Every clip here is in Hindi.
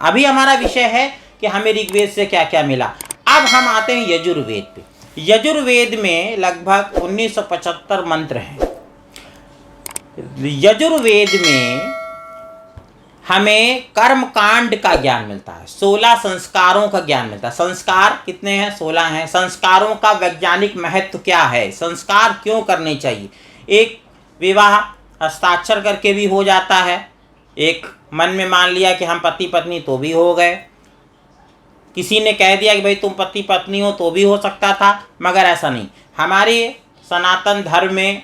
अभी हमारा विषय है कि हमें ऋग्वेद से क्या क्या मिला। अब हम आते हैं यजुर्वेद पे। यजुर्वेद में लगभग 1975 मंत्र हैं। यजुर्वेद में हमें कर्म कांड का ज्ञान मिलता है, 16 संस्कारों का ज्ञान मिलता है। संस्कार कितने हैं? 16 हैं। संस्कारों का वैज्ञानिक महत्व क्या है? संस्कार क्यों करने चाहिए? एक विवाह हस्ताक्षर करके भी हो जाता है, एक मन में मान लिया कि हम पति पत्नी तो भी हो गए, किसी ने कह दिया कि भाई तुम पति पत्नी हो तो भी हो सकता था, मगर ऐसा नहीं। हमारे सनातन धर्म में,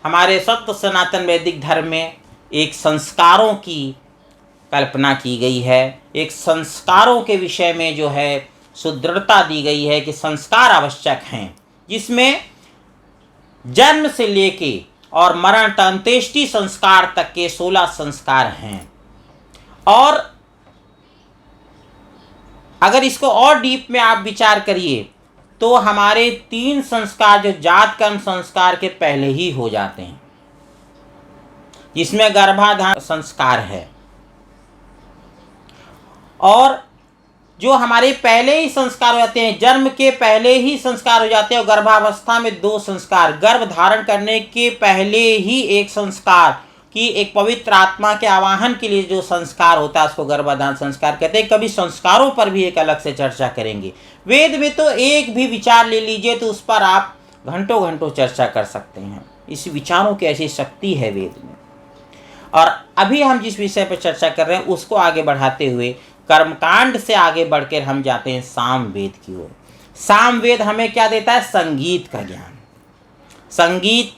हमारे सत्य सनातन वैदिक धर्म में एक संस्कारों की कल्पना की गई है, एक संस्कारों के विषय में जो है सुदृढ़ता दी गई है कि संस्कार आवश्यक हैं, जिसमें जन्म से लेके और मरण तक अंत्येष्टि संस्कार तक के 16 संस्कार हैं। और अगर इसको और डीप में आप विचार करिए तो हमारे 3 संस्कार जो जात कर्म संस्कार के पहले ही हो जाते हैं, जिसमें गर्भाधान संस्कार है, और जो हमारे पहले ही संस्कार हो जाते हैं, जन्म के पहले ही संस्कार हो जाते हैं, और गर्भावस्था में 2 संस्कार, गर्भ धारण करने के पहले ही एक संस्कार कि एक पवित्र आत्मा के आवाहन के लिए जो संस्कार होता है उसको गर्भाधान संस्कार कहते हैं। कभी संस्कारों पर भी एक अलग से चर्चा करेंगे। वेद में तो एक भी विचार ले लीजिए तो उस पर आप घंटों घंटों चर्चा कर सकते हैं। इस विचारों की ऐसी शक्ति है वेद में। और अभी हम जिस विषय पर चर्चा कर रहे हैं उसको आगे बढ़ाते हुए कर्मकांड से आगे बढ़कर हम जाते हैं सामवेद की ओर। सामवेद हमें क्या देता है? संगीत का ज्ञान। संगीत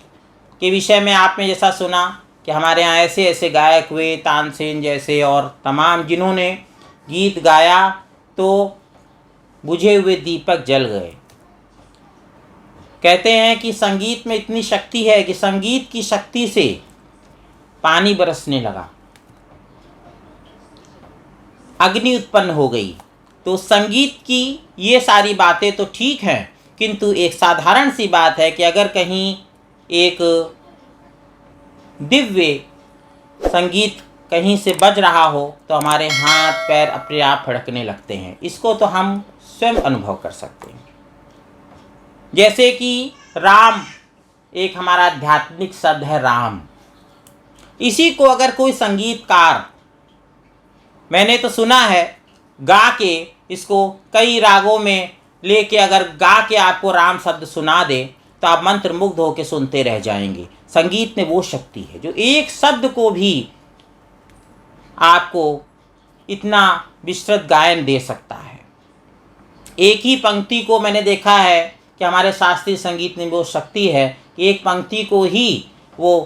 के विषय में आपने जैसा सुना कि हमारे यहाँ ऐसे ऐसे गायक हुए, तानसेन जैसे और तमाम, जिन्होंने गीत गाया तो बुझे हुए दीपक जल गए। कहते हैं कि संगीत में इतनी शक्ति है कि संगीत की शक्ति से पानी बरसने लगा, अग्नि उत्पन्न हो गई। तो संगीत की ये सारी बातें तो ठीक हैं, किंतु एक साधारण सी बात है कि अगर कहीं एक दिव्य संगीत कहीं से बज रहा हो तो हमारे हाथ पैर अपने आप फड़कने लगते हैं। इसको तो हम स्वयं अनुभव कर सकते हैं। जैसे कि राम एक हमारा आध्यात्मिक शब्द है, राम। इसी को अगर कोई संगीतकार, मैंने तो सुना है, गा के इसको कई रागों में लेके अगर गा के आपको राम शब्द सुना दे तो आप मंत्र मुग्ध होकर सुनते रह जाएंगे। संगीत में वो शक्ति है जो एक शब्द को भी आपको इतना विस्तृत गायन दे सकता है। एक ही पंक्ति को मैंने देखा है कि हमारे शास्त्रीय संगीत में वो शक्ति है कि एक पंक्ति को ही वो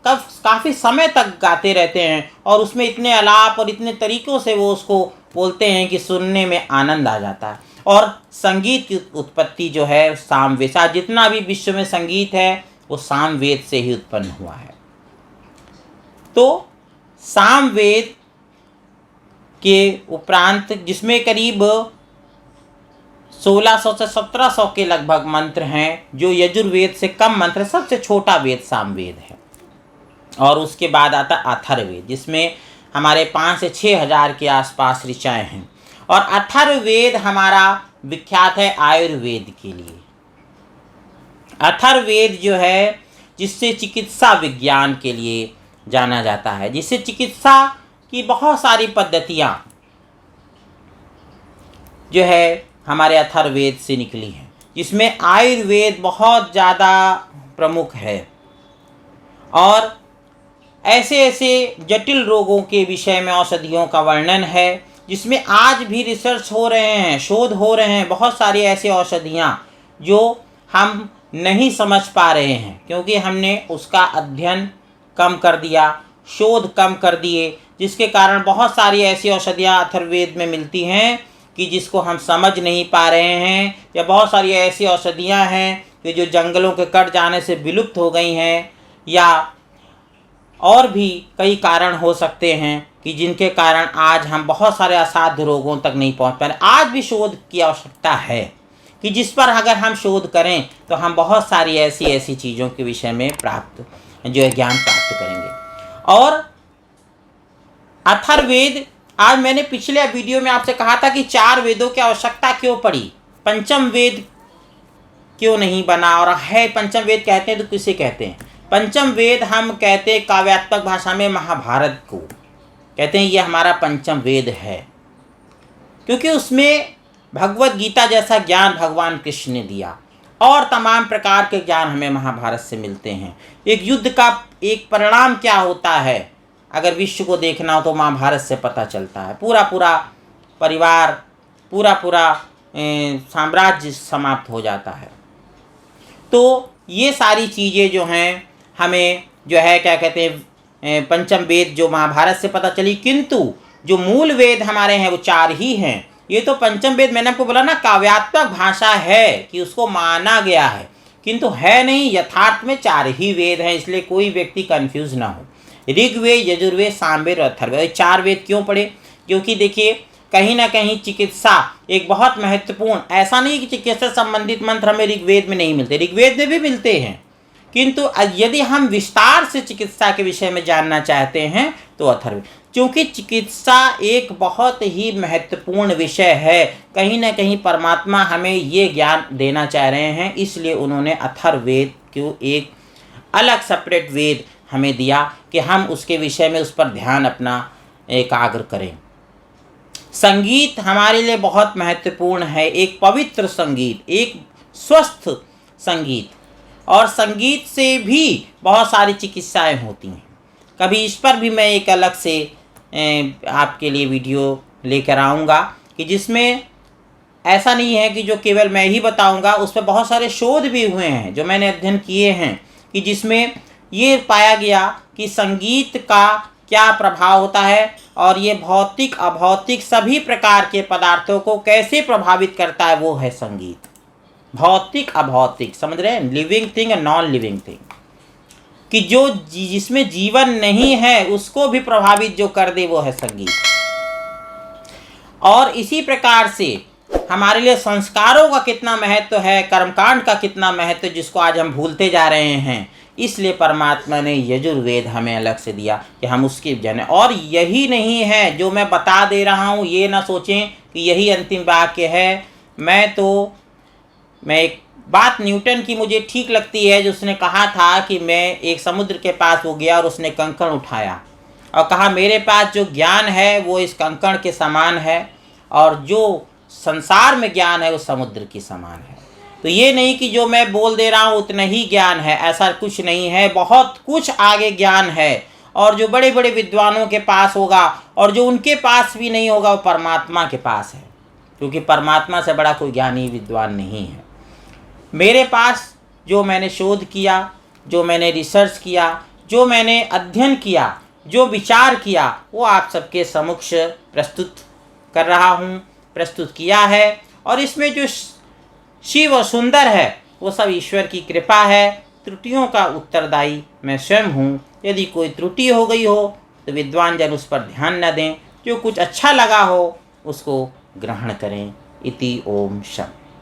काफ़ी समय तक गाते रहते हैं, और उसमें इतने आलाप और इतने तरीक़ों से वो उसको बोलते हैं कि सुनने में आनंद आ जाता है। और संगीत की उत्पत्ति जो है सामवेद, जितना भी विश्व में संगीत है वो सामवेद से ही उत्पन्न हुआ है। तो सामवेद के उपरांत, जिसमें करीब 1600 से 1700 के लगभग मंत्र हैं, जो यजुर्वेद से कम मंत्र, सबसे छोटा वेद सामवेद है। और उसके बाद आता अथर्ववेद, जिसमें हमारे 5 से 6 हज़ार के आसपास ऋचाएँ हैं। और अथर्ववेद हमारा विख्यात है आयुर्वेद के लिए। अथर्ववेद जो है जिससे चिकित्सा विज्ञान के लिए जाना जाता है, जिससे चिकित्सा की बहुत सारी पद्धतियाँ जो है हमारे अथर्ववेद से निकली हैं, जिसमें आयुर्वेद बहुत ज़्यादा प्रमुख है। और ऐसे ऐसे जटिल रोगों के विषय में औषधियों का वर्णन है, जिसमें आज भी रिसर्च हो रहे हैं, शोध हो रहे हैं। बहुत सारी ऐसी औषधियाँ जो हम नहीं समझ पा रहे हैं क्योंकि हमने उसका अध्ययन कम कर दिया, शोध कम कर दिए, जिसके कारण बहुत सारी ऐसी औषधियाँ अथर्ववेद में मिलती हैं कि जिसको हम समझ नहीं पा रहे हैं। या बहुत सारी ऐसी औषधियाँ हैं कि जो जंगलों के कट जाने से विलुप्त हो गई हैं, या और भी कई कारण हो सकते हैं कि जिनके कारण आज हम बहुत सारे असाध्य रोगों तक नहीं पहुंच पा रहे। आज भी शोध की आवश्यकता है कि जिस पर अगर हम शोध करें तो हम बहुत सारी ऐसी चीज़ों के विषय में ज्ञान प्राप्त करेंगे। और अथर्ववेद आज मैंने पिछले वीडियो में आपसे कहा था कि 4 वेदों की आवश्यकता क्यों पड़ी, पंचम वेद क्यों नहीं बना, और है पंचम वेद कहते हैं तो किसे कहते हैं? पंचम वेद हम कहते हैं काव्यात्मक भाषा में महाभारत को कहते हैं, ये हमारा पंचम वेद है, क्योंकि उसमें भगवत गीता जैसा ज्ञान भगवान कृष्ण ने दिया और तमाम प्रकार के ज्ञान हमें महाभारत से मिलते हैं। एक युद्ध का एक परिणाम क्या होता है अगर विश्व को देखना हो तो महाभारत से पता चलता है। पूरा पूरा परिवार, पूरा पूरा साम्राज्य समाप्त हो जाता है। तो ये सारी चीज़ें जो हैं हमें जो है क्या कहते हैं, पंचम वेद जो महाभारत से पता चली। किंतु जो मूल वेद हमारे हैं वो 4 ही हैं। ये तो पंचम वेद मैंने आपको बोला ना, काव्यात्मक भाषा है कि उसको माना गया है, किंतु है नहीं, यथार्थ में 4 ही वेद हैं। इसलिए कोई व्यक्ति कंफ्यूज ना हो। ऋग्वेद, यजुर्वेद, सामवेद और अथर्ववेद, 4 वेद क्यों पढ़े? क्योंकि देखिए कहीं ना कहीं चिकित्सा एक बहुत महत्वपूर्ण, ऐसा नहीं कि चिकित्सा संबंधित मंत्र हमें ऋग्वेद में नहीं मिलते, ऋग्वेद में भी मिलते हैं, किंतु यदि हम विस्तार से चिकित्सा के विषय में जानना चाहते हैं तो अथर्ववेद, क्योंकि चिकित्सा एक बहुत ही महत्वपूर्ण विषय है। कहीं ना कहीं परमात्मा हमें ये ज्ञान देना चाह रहे हैं, इसलिए उन्होंने अथर्ववेद को एक अलग सेपरेट वेद हमें दिया कि हम उसके विषय में उस पर ध्यान अपना एकाग्र करें। संगीत हमारे लिए बहुत महत्वपूर्ण है, एक पवित्र संगीत, एक स्वस्थ संगीत, और संगीत से भी बहुत सारी चिकित्साएं होती हैं। कभी इस पर भी मैं एक अलग से आपके लिए वीडियो लेकर आऊँगा कि जिसमें ऐसा नहीं है कि जो केवल मैं ही बताऊँगा, उस पर बहुत सारे शोध भी हुए हैं जो मैंने अध्ययन किए हैं, कि जिसमें ये पाया गया कि संगीत का क्या प्रभाव होता है और ये भौतिक अभौतिक सभी प्रकार के पदार्थों को कैसे प्रभावित करता है, वो है संगीत। भौतिक अभौतिक, समझ रहे हैं, लिविंग थिंग और नॉन लिविंग थिंग, कि जो जिसमें जीवन नहीं है उसको भी प्रभावित जो कर दे वो है संगीत। और इसी प्रकार से हमारे लिए संस्कारों का कितना महत्व है, कर्मकांड का कितना महत्व, जिसको आज हम भूलते जा रहे हैं। इसलिए परमात्मा ने यजुर्वेद हमें अलग से दिया कि हम उसकी जाने। और यही नहीं है जो मैं बता दे रहा हूँ, ये ना सोचें कि यही अंतिम वाक्य है। मैं एक बात न्यूटन की मुझे ठीक लगती है, जो उसने कहा था कि मैं एक समुद्र के पास वो गया और उसने कंकड़ उठाया और कहा मेरे पास जो ज्ञान है वो इस कंकड़ के समान है, और जो संसार में ज्ञान है वो समुद्र के समान है। तो ये नहीं कि जो मैं बोल दे रहा हूँ उतना ही ज्ञान है, ऐसा कुछ नहीं है, बहुत कुछ आगे ज्ञान है। और जो बड़े बड़े विद्वानों के पास होगा और जो उनके पास भी नहीं होगा वो परमात्मा के पास है, क्योंकि परमात्मा से बड़ा कोई ज्ञानी विद्वान नहीं है। मेरे पास जो मैंने शोध किया, जो मैंने रिसर्च किया, जो मैंने अध्ययन किया, जो विचार किया, वो आप सबके समक्ष प्रस्तुत कर रहा हूँ, प्रस्तुत किया है। और इसमें जो शिव और सुंदर है वो सब ईश्वर की कृपा है। त्रुटियों का उत्तरदायी मैं स्वयं हूँ। यदि कोई त्रुटि हो गई हो तो विद्वान जन उस पर ध्यान न दें, जो कुछ अच्छा लगा हो उसको ग्रहण करें। इति ओम शम।